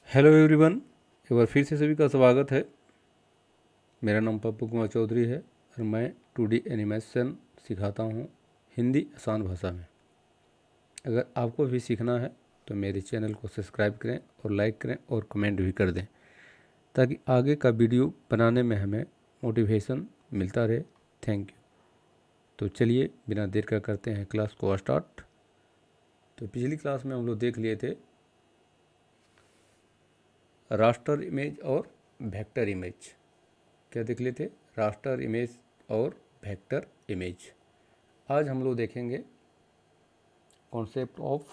Hello everyone, एक बार फिर से सभी का स्वागत है। मेरा नाम पप्पू कुमार चौधरी है और मैं 2D एनिमेशन सिखाता हूँ हिंदी आसान भाषा में। अगर आपको भी सीखना है तो मेरे चैनल को सब्सक्राइब करें और लाइक करें और कमेंट भी कर दें, ताकि आगे का वीडियो बनाने में हमें मोटिवेशन मिलता रहे। Thank you. तो चलिए बिना देर का करते हैं क्लास को स्टार्ट। तो पिछली क्लास में हम लोग देख लिए थे रास्टर इमेज और वेक्टर इमेज। क्या देख लेते? रास्टर इमेज और वेक्टर इमेज। आज हम लोग देखेंगे कॉन्सेप्ट ऑफ,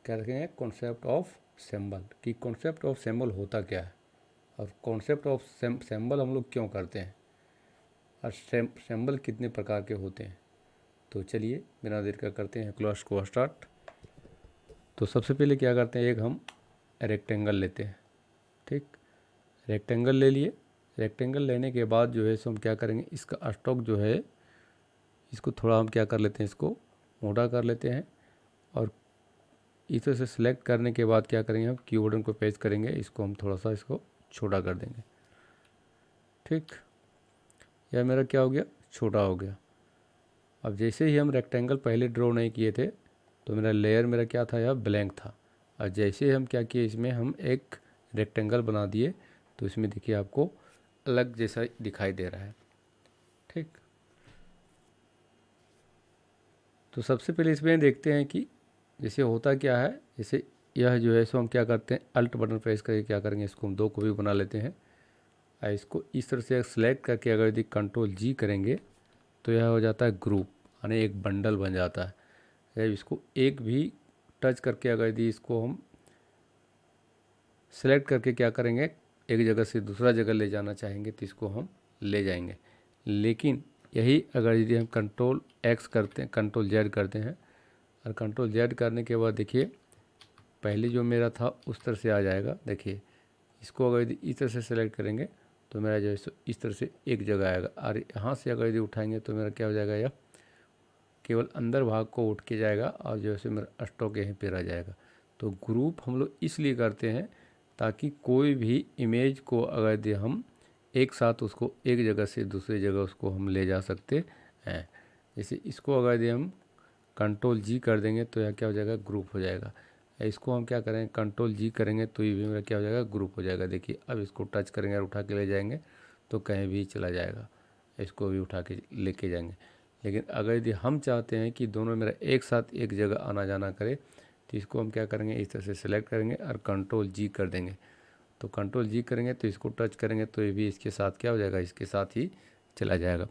क्या देखेंगे? कॉन्सेप्ट ऑफ सिंबल, कि कॉन्सेप्ट ऑफ सिंबल होता क्या है और कॉन्सेप्ट ऑफ सिंबल हम लोग क्यों करते हैं और सिंबल कितने प्रकार के होते हैं। तो चलिए बिना देर का करते हैं क्लास को स्टार्ट। तो सबसे पहले क्या करते हैं, एक हम रेक्टेंगल लेते हैं। ठीक, रेक्टेंगल ले लिए। रेक्टेंगल लेने के बाद जो है सो हम क्या करेंगे, इसका स्टॉक जो है इसको थोड़ा हम क्या कर लेते हैं, इसको मोटा कर लेते हैं और इसे से सिलेक्ट करने के बाद क्या करेंगे, हम कीबोर्ड को पेस्ट करेंगे, इसको हम थोड़ा सा इसको छोटा कर देंगे। ठीक, यह मेरा क्या हो गया, छोटा हो गया। अब जैसे ही हम रेक्टेंगल पहले ड्रॉ नहीं किए थे तो मेरा लेयर मेरा क्या था, यह ब्लैंक था। और जैसे ही हम क्या किए, इसमें हम एक रेक्टेंगल बना दिए तो इसमें देखिए आपको अलग जैसा दिखाई दे रहा है। ठीक, तो सबसे पहले इसमें देखते हैं कि जैसे होता क्या है। जैसे यह जो है सो हम क्या करते हैं, अल्ट बटन प्रेस करके क्या करेंगे, इसको हम दो को भी बना लेते हैं और इसको इस तरह से सेलेक्ट करके अगर यदि कंट्रोल जी करेंगे तो यह हो जाता है ग्रुप, यानी एक बंडल बन जाता है। या इसको एक भी टच करके अगर यदि इसको हम सेलेक्ट करके क्या करेंगे, एक जगह से दूसरा जगह ले जाना चाहेंगे तो इसको हम ले जाएंगे। लेकिन यही अगर यदि हम कंट्रोल एक्स करते हैं, कंट्रोल जेड करते हैं और कंट्रोल जेड करने के बाद देखिए पहले जो मेरा था उस तरह से आ जाएगा। देखिए इसको अगर यदि इस तरह से सेलेक्ट करेंगे तो मेरा जो है सो इस तरह से एक जगह आएगा और यहाँ से अगर यदि उठाएंगे तो मेरा क्या हो जाएगा, यह केवल अंदर भाग को उठ के जाएगा और जो है मेरा स्टॉक यहीं पे रह जाएगा। तो ग्रुप हम लोग इसलिए करते हैं ताकि कोई भी इमेज को अगर यदि हम एक साथ उसको एक जगह से दूसरी जगह उसको हम ले जा सकते हैं। जैसे इसको अगर यदि हम कंट्रोल जी कर देंगे तो यह क्या हो जाएगा, ग्रुप हो जाएगा। इसको हम क्या करेंगे, कंट्रोल जी करेंगे तो ये भी मेरा क्या हो जाएगा, ग्रुप हो जाएगा। देखिए अब इसको टच करेंगे और उठा के ले जाएंगे तो कहीं भी चला जाएगा, इसको भी उठा के लेके जाएंगे। लेकिन अगर यदि हम चाहते हैं कि दोनों मेरा एक साथ एक जगह आना जाना करे तो इसको हम क्या करेंगे, इस तरह से सेलेक्ट करेंगे और कंट्रोल जी कर देंगे। तो कंट्रोल जी करेंगे तो इसको टच करेंगे तो ये भी इसके साथ क्या हो जाएगा, इसके साथ ही चला जाएगा।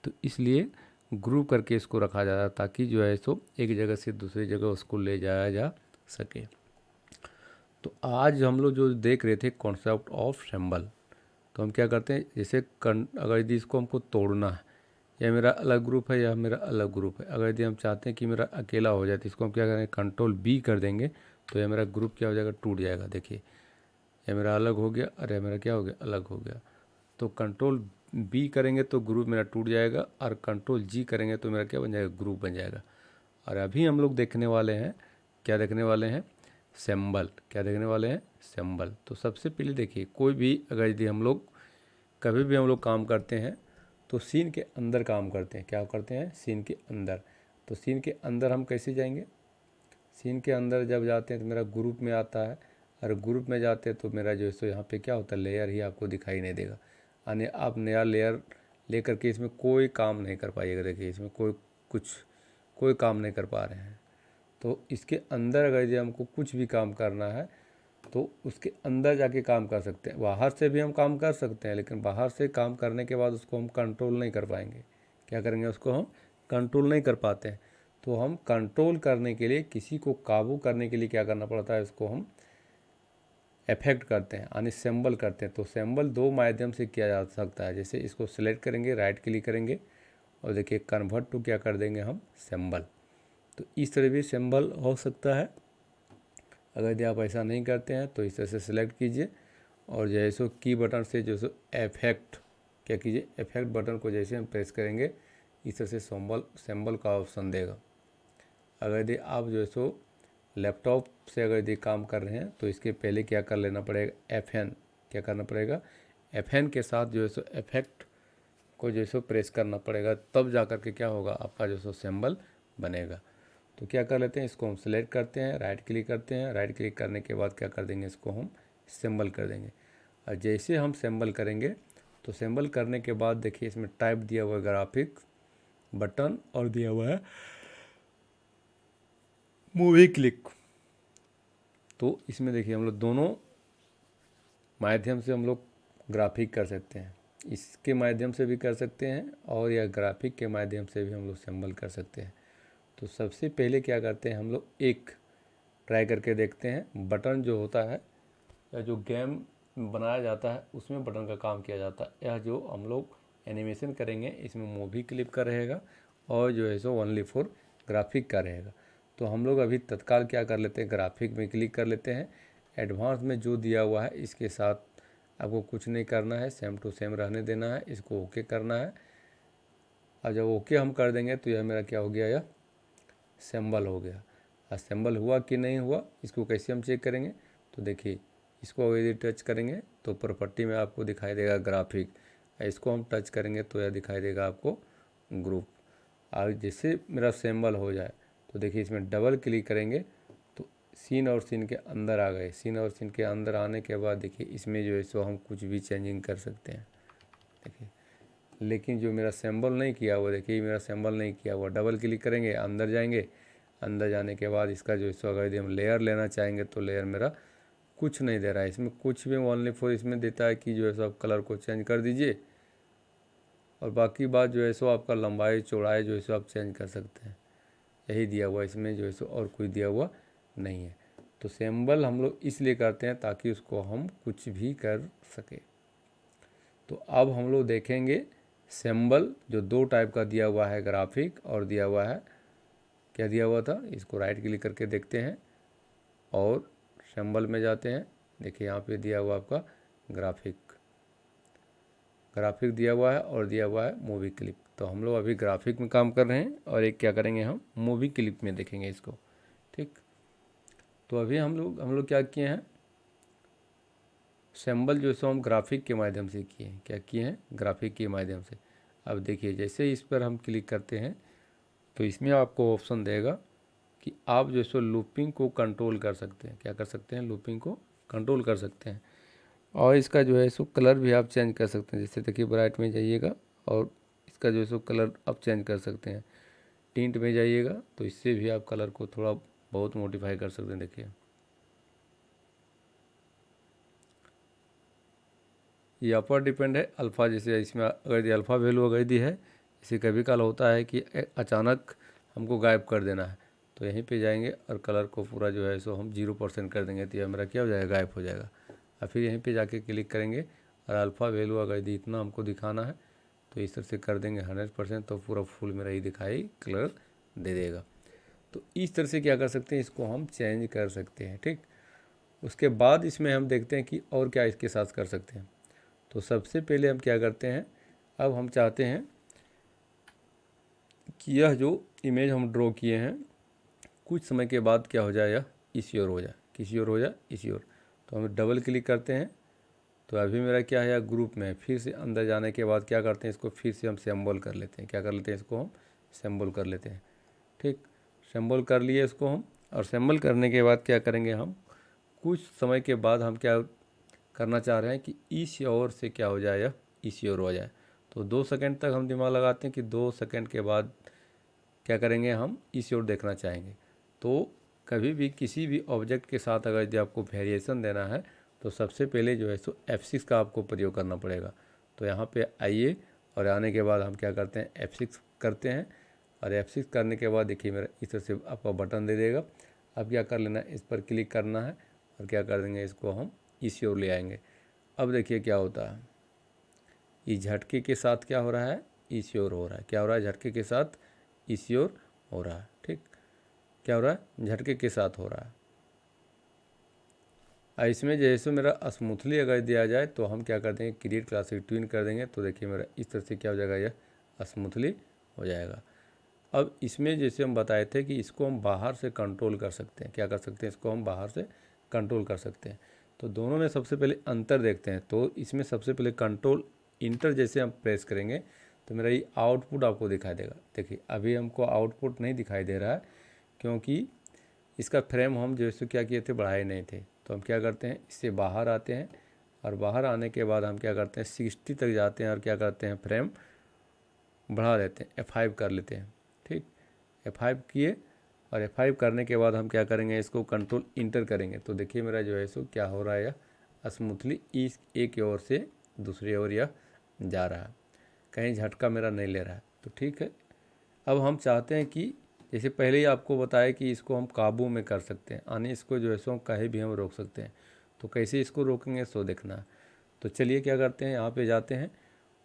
तो इसलिए ग्रुप करके इसको रखा जाता है ताकि जो है सो एक जगह से दूसरी जगह उसको ले जाया जा सके। तो आज हम लोग जो देख रहे थे कॉन्सेप्ट ऑफ सिंबल, तो हम क्या करते हैं, जैसे अगर यदि इसको हमको तोड़ना है, यह मेरा अलग ग्रुप है, यह मेरा अलग ग्रुप है। अगर यदि हम चाहते हैं कि मेरा अकेला हो जाए तो इसको हम क्या करेंगे, कंट्रोल बी कर देंगे तो यह मेरा ग्रुप क्या हो जाएगा, टूट जाएगा। देखिए यह मेरा अलग हो गया और यह मेरा क्या हो गया, अलग हो गया। तो कंट्रोल बी करेंगे तो ग्रुप मेरा टूट जाएगा और कंट्रोल जी करेंगे तो मेरा क्या बन जाएगा, ग्रुप बन जाएगा। और अभी हम लोग देखने वाले हैं, क्या देखने वाले हैं, सिंबल। क्या देखने वाले हैं, सिंबल। तो सबसे पहले देखिए कोई भी अगर यदि हम लोग कभी भी हम लोग काम करते हैं तो सीन के अंदर काम करते हैं। क्या करते हैं, सीन के अंदर। तो सीन के अंदर हम कैसे जाएंगे, सीन के अंदर जब जाते हैं तो मेरा ग्रुप में आता है और ग्रुप में जाते हैं तो मेरा जो है सो यहाँ पे क्या होता है, लेयर ही आपको दिखाई नहीं देगा। यानी आप नया लेयर लेकर के इसमें कोई काम नहीं कर पाइएगा। देखिए इसमें कोई काम नहीं कर पा रहे हैं। तो इसके अंदर अगर यदि हमको कुछ भी काम करना है तो उसके अंदर जाके काम कर सकते हैं। बाहर से भी हम काम कर सकते हैं, लेकिन बाहर से काम करने के बाद उसको हम कंट्रोल नहीं कर पाएंगे। क्या करेंगे, उसको हम कंट्रोल नहीं कर पाते हैं। तो हम कंट्रोल करने के लिए, किसी को काबू करने के लिए क्या करना पड़ता है, उसको हम इफेक्ट करते हैं, यानी सिंबल करते हैं। तो सिंबल दो माध्यम से किया जा सकता है। जैसे इसको सिलेक्ट करेंगे, राइट क्लिक करेंगे और देखिए कन्वर्ट टू क्या कर देंगे हम, सिंबल। तो इस तरह भी सिंबल हो सकता है। अगर यदि आप ऐसा नहीं करते हैं तो इस तरह से सिलेक्ट कीजिए और जैसे की बटन से जो सो इफेक्ट क्या कीजिए, इफेक्ट बटन को जैसे हम प्रेस करेंगे इस तरह से सिंबल का ऑप्शन देगा। अगर यदि आप जो है सो लैपटॉप से अगर यदि काम कर रहे हैं तो इसके पहले क्या कर लेना पड़ेगा, FN क्या करना पड़ेगा, FN के साथ जो है सो इफेक्ट को जो है सो प्रेस करना पड़ेगा, तब जा कर के क्या होगा, आपका जो सो सिंबल बनेगा। तो क्या कर लेते हैं, इसको हम सेलेक्ट करते हैं, राइट क्लिक करते हैं, राइट क्लिक करने के बाद क्या कर देंगे, इसको हम सिंबल कर देंगे। और जैसे हम सिंबल करेंगे तो सिंबल करने के बाद देखिए इसमें टाइप दिया हुआ है ग्राफिक बटन और दिया हुआ है मूवी क्लिक। तो इसमें देखिए हम लोग दोनों माध्यम से हम लोग ग्राफिक कर सकते हैं, इसके माध्यम से भी कर सकते हैं और या ग्राफिक के माध्यम से भी हम लोग सिंबल कर सकते हैं। तो सबसे पहले क्या करते हैं, हम लोग एक ट्राई करके देखते हैं। बटन जो होता है या जो गेम बनाया जाता है उसमें बटन का काम किया जाता है। यह जो हम लोग एनिमेशन करेंगे इसमें मूवी क्लिप का रहेगा और जो है सो ओनली फॉर ग्राफिक का रहेगा। तो हम लोग अभी तत्काल क्या कर लेते हैं, ग्राफिक में क्लिक कर लेते हैं। एडवांस में जो दिया हुआ है इसके साथ आपको कुछ नहीं करना है, सेम टू सेम रहने देना है, इसको ओके करना है। और जब ओके हम कर देंगे तो यह मेरा क्या हो गया, यह सिंबल हो गया। असेंबल हुआ कि नहीं हुआ इसको कैसे हम चेक करेंगे, तो देखिए इसको यदि टच करेंगे तो प्रॉपर्टी में आपको दिखाई देगा ग्राफिक, इसको हम टच करेंगे तो यह दिखाई देगा आपको ग्रुप। और जैसे मेरा सिंबल हो जाए तो देखिए इसमें डबल क्लिक करेंगे तो सीन और सीन के अंदर आ गए। सीन और सीन के अंदर आने के बाद देखिए इसमें जो है सो हम कुछ भी चेंजिंग कर सकते हैं देखिए। लेकिन जो मेरा सिंबल नहीं किया हुआ, देखिए मेरा सिंबल नहीं किया हुआ, डबल क्लिक करेंगे अंदर जाएंगे, अंदर जाने के बाद इसका जो है सो अगर यदि हम लेयर लेना चाहेंगे तो लेयर मेरा कुछ नहीं दे रहा है, इसमें कुछ भी ओनली फॉर इसमें देता है कि जो है सो आप कलर को चेंज कर दीजिए और बाकी बात जो है सो आपका लंबाई चौड़ाई जो है सो आप चेंज कर सकते हैं, यही दिया हुआ इसमें जो है सो, और कोई दिया हुआ नहीं है। तो सिंबल हम लोग इसलिए करते हैं ताकि उसको हम कुछ भी कर सके। तो अब हम लोग देखेंगे सिंबल जो दो टाइप का दिया हुआ है, ग्राफिक और दिया हुआ है क्या दिया हुआ था, इसको राइट क्लिक करके देखते हैं और सिंबल में जाते हैं। देखिए यहाँ पे दिया हुआ आपका ग्राफिक, ग्राफिक दिया हुआ है और दिया हुआ है मूवी क्लिप। तो हम लोग अभी ग्राफिक में काम कर रहे हैं और एक क्या करेंगे, हम मूवी क्लिप में देखेंगे इसको, ठीक। तो अभी हम लोग क्या किए हैं, सिंबल जो है सो हम ग्राफिक के माध्यम से किए हैं, क्या किए हैं, ग्राफिक के माध्यम से। अब देखिए जैसे इस पर हम क्लिक करते हैं तो इसमें आपको ऑप्शन देगा कि आप जो है सो लूपिंग को कंट्रोल कर सकते हैं, क्या कर सकते हैं, लूपिंग को कंट्रोल कर सकते हैं। और इसका जो है सो कलर भी आप चेंज कर सकते हैं। जैसे देखिए ब्राइट में जाइएगा और इसका जो है सो कलर आप चेंज कर सकते हैं। टिंट में जाइएगा तो इससे भी आप कलर को थोड़ा बहुत मॉडिफाई कर सकते हैं। देखिए ये अपर डिपेंड है अल्फ़ा, जैसे इसमें अगर ये अल्फ़ा वैल्यू अगर दी है, इसे कभी कल होता है कि अचानक हमको गायब कर देना है, तो यहीं पे जाएंगे और कलर को पूरा जो है सो हम 0% कर देंगे तो यह मेरा क्या हो जाएगा, गायब हो जाएगा। और फिर यहीं पे जाके क्लिक करेंगे और अल्फ़ा वैल्यू अगर यदि इतना हमको दिखाना है तो इस तरह से कर देंगे 100%, तो पूरा फुल मेरा ही दिखाई कलर दे देगा। तो इस तरह से क्या कर सकते हैं, इसको हम चेंज कर सकते हैं, ठीक। उसके बाद इसमें हम देखते हैं कि और क्या इसके साथ कर सकते हैं। तो सबसे पहले हम क्या करते हैं, अब हम चाहते हैं कि यह जो इमेज हम ड्रॉ किए हैं कुछ समय के बाद क्या हो जाए, यह इसी ओर हो जाए, किसी ओर हो जाए, इसी ओर। तो हम डबल क्लिक करते हैं तो अभी मेरा क्या है, ग्रुप में है। फिर से अंदर जाने के बाद क्या करते हैं, इसको फिर से हम सिंबल कर लेते हैं, क्या कर लेते हैं, इसको हम सिंबल कर लेते हैं, ठीक। सिंबल कर लिए इसको हम, और सिंबल करने के बाद क्या करेंगे, हम कुछ समय के बाद हम क्या करना चाह रहे हैं कि इस ओर से क्या हो जाए, यह इसी ओर हो जाए। तो 2 सेकंड तक हम दिमाग लगाते हैं कि 2 सेकंड के बाद क्या करेंगे, हम इसी ओर देखना चाहेंगे। तो कभी भी किसी भी ऑब्जेक्ट के साथ अगर यदि आपको वेरिएशन देना है तो सबसे पहले जो है सो F6 का आपको प्रयोग करना पड़ेगा। तो यहाँ पे आइए और आने के बाद हम क्या करते हैं, F6 करते हैं। और F6 करने के बाद देखिए मेरा इस तरह से आपका बटन दे देगा। अब क्या कर लेना है, इस पर क्लिक करना है और क्या कर देंगे, इसको हम इसी ओर ले आएंगे। अब देखिए क्या होता है, इस झटके के साथ क्या हो रहा है, इसी ओर हो रहा है। क्या हो रहा है, झटके के साथ इसी ओर हो रहा है, ठीक। क्या हो रहा है, झटके के साथ हो रहा है। इसमें जैसे मेरा स्मूथली अगर दिया जाए तो हम क्या कर देंगे, क्रिएट क्लासिक ट्विन कर देंगे। तो देखिए मेरा इस तरह से क्या हो जाएगा, यह स्मूथली हो जाएगा। अब इसमें जैसे हम बताए थे कि इसको हम बाहर से कंट्रोल कर सकते हैं, क्या कर सकते हैं, इसको हम बाहर से कंट्रोल कर सकते हैं। तो दोनों में सबसे पहले अंतर देखते हैं। तो इसमें सबसे पहले कंट्रोल इंटर जैसे हम प्रेस करेंगे तो मेरा ये आउटपुट आपको दिखाई देगा। देखिए अभी हमको आउटपुट नहीं दिखाई दे रहा है क्योंकि इसका फ्रेम हम जैसे क्या किए थे, बढ़ाए नहीं थे। तो हम क्या करते हैं, इससे बाहर आते हैं और बाहर आने के बाद हम क्या करते हैं 60 तक जाते हैं और क्या करते हैं फ्रेम बढ़ा देते हैं, F5 कर लेते हैं। ठीक, F5 किए और F5 करने के बाद हम क्या करेंगे, इसको कंट्रोल इंटर करेंगे। तो देखिए मेरा जो है सो क्या हो रहा है, यह स्मूथली इस एक ओर से दूसरी ओर यह जा रहा है, कहीं झटका मेरा नहीं ले रहा है। तो ठीक है, अब हम चाहते हैं कि जैसे पहले ही आपको बताया कि इसको हम काबू में कर सकते हैं, यानी इसको जो है सो कहीं भी हम रोक सकते हैं। तो कैसे इसको रोकेंगे सो देखना है। तो चलिए क्या करते हैं, यहाँ पे जाते हैं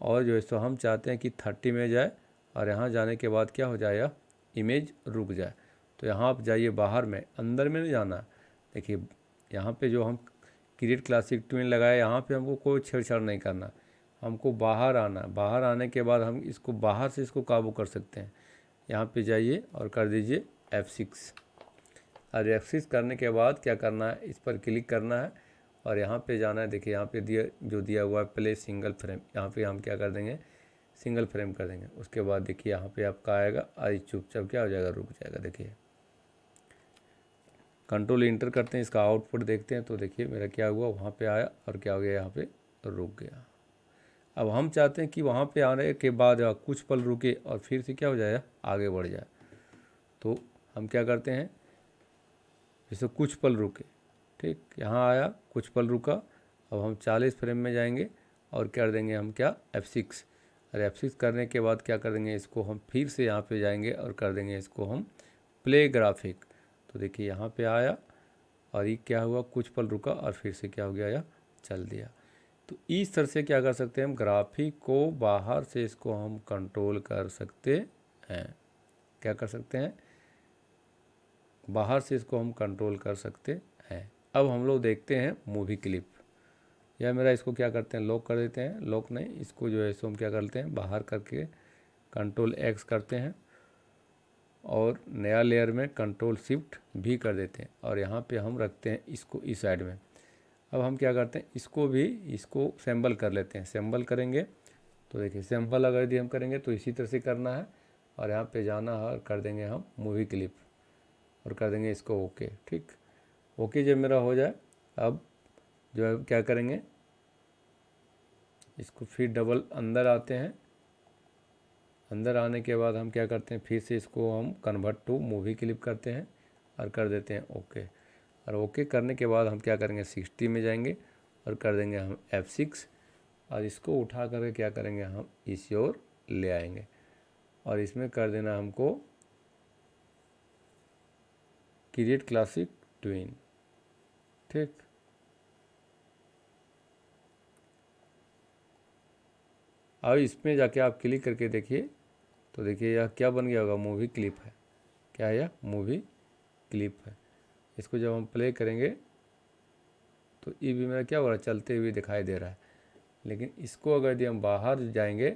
और जो है सो हम चाहते हैं कि 30 में जाए और यहाँ जाने के बाद क्या हो जाए, इमेज रुक जाए। तो यहाँ आप जाइए बाहर में, अंदर में नहीं जाना। देखिए यहाँ पे जो हम क्रिएट क्लासिक ट्विन लगाए, यहाँ पे हमको कोई छेड़छाड़ नहीं करना, हमको बाहर आना। बाहर आने के बाद हम इसको बाहर से इसको काबू कर सकते हैं। यहाँ पे जाइए और कर दीजिए F6 और F6 करने के बाद क्या करना है, इस पर क्लिक करना है और यहाँ पे जाना है। देखिए यहाँ पे दिया हुआ है प्ले सिंगल फ्रेम, यहाँ पे हम क्या कर देंगे, सिंगल फ्रेम कर देंगे। उसके बाद देखिए यहाँ पे आपका आएगा और चुपचाप क्या हो जाएगा, रुक जाएगा। देखिए कंट्रोल इंटर करते हैं, इसका आउटपुट देखते हैं। तो देखिए मेरा क्या हुआ, वहाँ पे आया और क्या हो गया, यहाँ पे रुक गया। अब हम चाहते हैं कि वहाँ पे आने के बाद कुछ पल रुके और फिर से क्या हो जाए, आगे बढ़ जाए। तो हम क्या करते हैं, जैसे कुछ पल रुके, ठीक, यहाँ आया कुछ पल रुका। अब हम 40 फ्रेम में जाएंगे और कर देंगे हम क्या, F6। और F6 करने के बाद क्या कर देंगे, इसको हम फिर से यहाँ पे जाएंगे और कर देंगे इसको हम प्ले ग्राफिक। तो देखिए यहाँ पे आया और ये क्या हुआ, कुछ पल रुका और फिर से क्या हो गया, या चल दिया। तो इस तरह से क्या कर सकते हैं, हम ग्राफिक को बाहर से इसको हम कंट्रोल कर सकते हैं। क्या कर सकते हैं, बाहर से इसको हम कंट्रोल कर सकते हैं। अब हम लोग देखते हैं मूवी क्लिप। या मेरा इसको क्या करते हैं, लॉक कर देते हैं, लॉक नहीं, इसको जो है इसको हम क्या करते हैं, बाहर करके कंट्रोल X करते हैं और नया लेयर में कंट्रोल शिफ्ट भी कर देते हैं और यहाँ पे हम रखते हैं इसको इस साइड में। अब हम क्या करते हैं, इसको सैम्बल कर लेते हैं। सैम्बल करेंगे तो देखिए सैम्पल अगर यदि हम करेंगे तो इसी तरह से करना है और यहाँ पे जाना है और कर देंगे हम मूवी क्लिप और कर देंगे इसको ओके। ठीक, ओके जब मेरा हो जाए, अब जो है क्या करेंगे, इसको फिर डबल अंदर आते हैं। अंदर आने के बाद हम क्या करते हैं, फिर से इसको हम कन्वर्ट टू मूवी क्लिप करते हैं और कर देते हैं ओके। और ओके करने के बाद हम क्या करेंगे, 60 में जाएंगे और कर देंगे हम F6 और इसको उठा करके क्या करेंगे, हम इसी ओर ले आएंगे और इसमें कर देना हमको क्रिएट क्लासिक ट्विन। ठीक, अब इसमें जाके आप क्लिक करके देखिए तो देखिए यह क्या बन गया होगा, मूवी क्लिप है। क्या है, यह मूवी क्लिप है। इसको जब हम प्ले करेंगे तो ये भी मेरा क्या हो रहा है, चलते हुए दिखाई दे रहा है। लेकिन इसको अगर यदि हम बाहर जाएंगे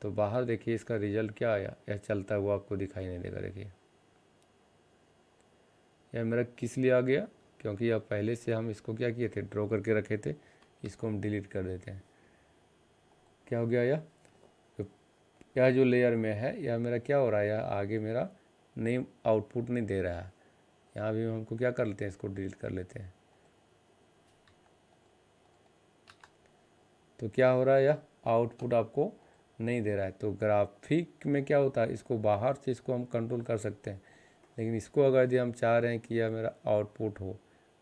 तो बाहर देखिए इसका रिजल्ट क्या आया, यह चलता हुआ आपको दिखाई नहीं देगा। देखिए यह मेरा किस लिए आ गया, क्योंकि यह पहले से हम इसको क्या किए थे, ड्रॉ करके रखे थे। इसको हम डिलीट कर देते हैं। क्या हो गया, यह जो लेयर में है यह मेरा क्या हो रहा है, यह आगे मेरा नहीं आउटपुट नहीं दे रहा है। यहाँ भी हमको क्या कर लेते हैं, इसको डिलीट कर लेते हैं। तो क्या हो रहा है, यह आउटपुट आपको नहीं दे रहा है। तो ग्राफिक में क्या होता है, इसको बाहर से इसको हम कंट्रोल कर सकते हैं, लेकिन इसको अगर यदि हम चाह रहे हैं कि यह मेरा आउटपुट हो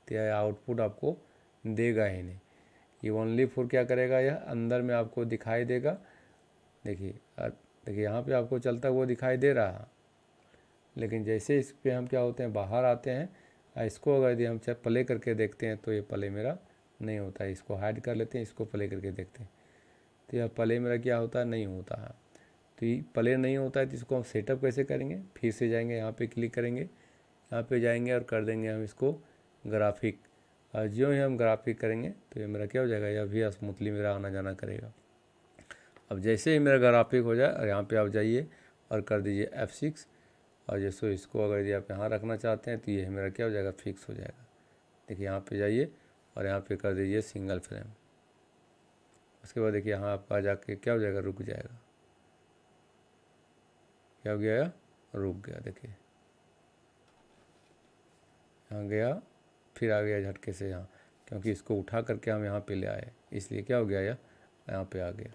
तो यह आउटपुट आपको देगा ही नहीं। ये ओनली फॉर क्या करेगा, यह अंदर में आपको दिखाई देगा। देखिए यहाँ पे आपको चलता हुआ दिखाई दे रहा है, लेकिन जैसे इस पे हम क्या होते हैं, बाहर आते हैं, इसको अगर यदि हम चाहे प्ले करके देखते हैं तो ये प्ले मेरा नहीं होता है। इसको हाइड कर लेते हैं, इसको प्ले करके देखते हैं तो यह प्ले मेरा क्या होता है, नहीं होता है। तो ये प्ले नहीं होता है तो इसको हम सेटअप कैसे करेंगे, फिर से जाएंगे, यहाँ पे क्लिक करेंगे, यहाँ पे जाएंगे और कर देंगे हम इसको ग्राफिक। और जो ही हम ग्राफिक करेंगे तो ये मेरा क्या हो जाएगा, यह भी स्मूथली मेरा आना जाना करेगा। अब जैसे ही मेरा ग्राफिक हो जाए और यहाँ पे आप जाइए और कर दीजिए F6। और जैसे इसको अगर यदि आप यहाँ रखना चाहते हैं तो ये मेरा क्या हो जाएगा, फिक्स हो जाएगा। देखिए यहाँ पे जाइए और यहाँ पे कर दीजिए सिंगल फ्रेम। उसके बाद देखिए यहाँ आपका जाके क्या हो जाएगा, रुक जाएगा। क्या हो गया, रुक गया। देखिए यहाँ गया, फिर आ गया झटके से यहाँ, क्योंकि इसको उठा करके हम यहाँ पे ले आए, इसलिए क्या हो गया, यह यहाँ पे आ गया।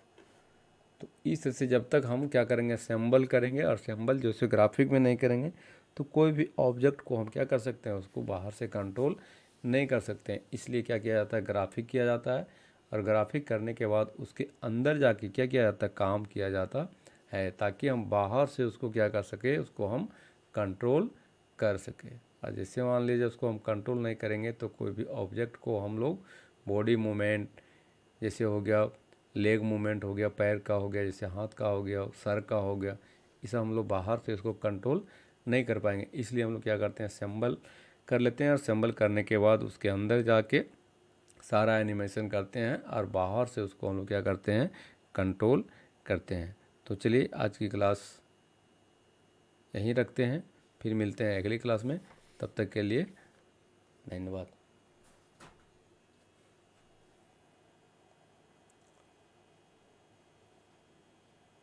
तो इस तरह से जब तक हम क्या करेंगे, असेंबल करेंगे, और असेंबल जैसे ग्राफिक में नहीं करेंगे तो कोई भी ऑब्जेक्ट को हम क्या कर सकते हैं, उसको बाहर से कंट्रोल नहीं कर सकते हैं। इसलिए क्या किया जाता है, ग्राफिक किया जाता है, और ग्राफिक करने के बाद उसके अंदर जाके क्या किया जाता है, काम किया जाता है, ताकि हम बाहर से उसको क्या कर सके, उसको हम कंट्रोल कर सके। और जैसे मान लीजिए उसको हम कंट्रोल नहीं करेंगे तो कोई भी ऑब्जेक्ट को हम लोग बॉडी मूवमेंट, जैसे हो गया लेग मूवमेंट हो गया, पैर का हो गया, जैसे हाथ का हो गया, सर का हो गया, इसे हम लोग बाहर से इसको कंट्रोल नहीं कर पाएंगे। इसलिए हम लोग क्या करते हैं, असेंबल कर लेते हैं, और असेंबल करने के बाद उसके अंदर जाके सारा एनिमेशन करते हैं, और बाहर से उसको हम लोग क्या करते हैं, कंट्रोल करते हैं। तो चलिए आज की क्लास यहीं रखते हैं, फिर मिलते हैं अगली क्लास में। तब तक के लिए धन्यवाद।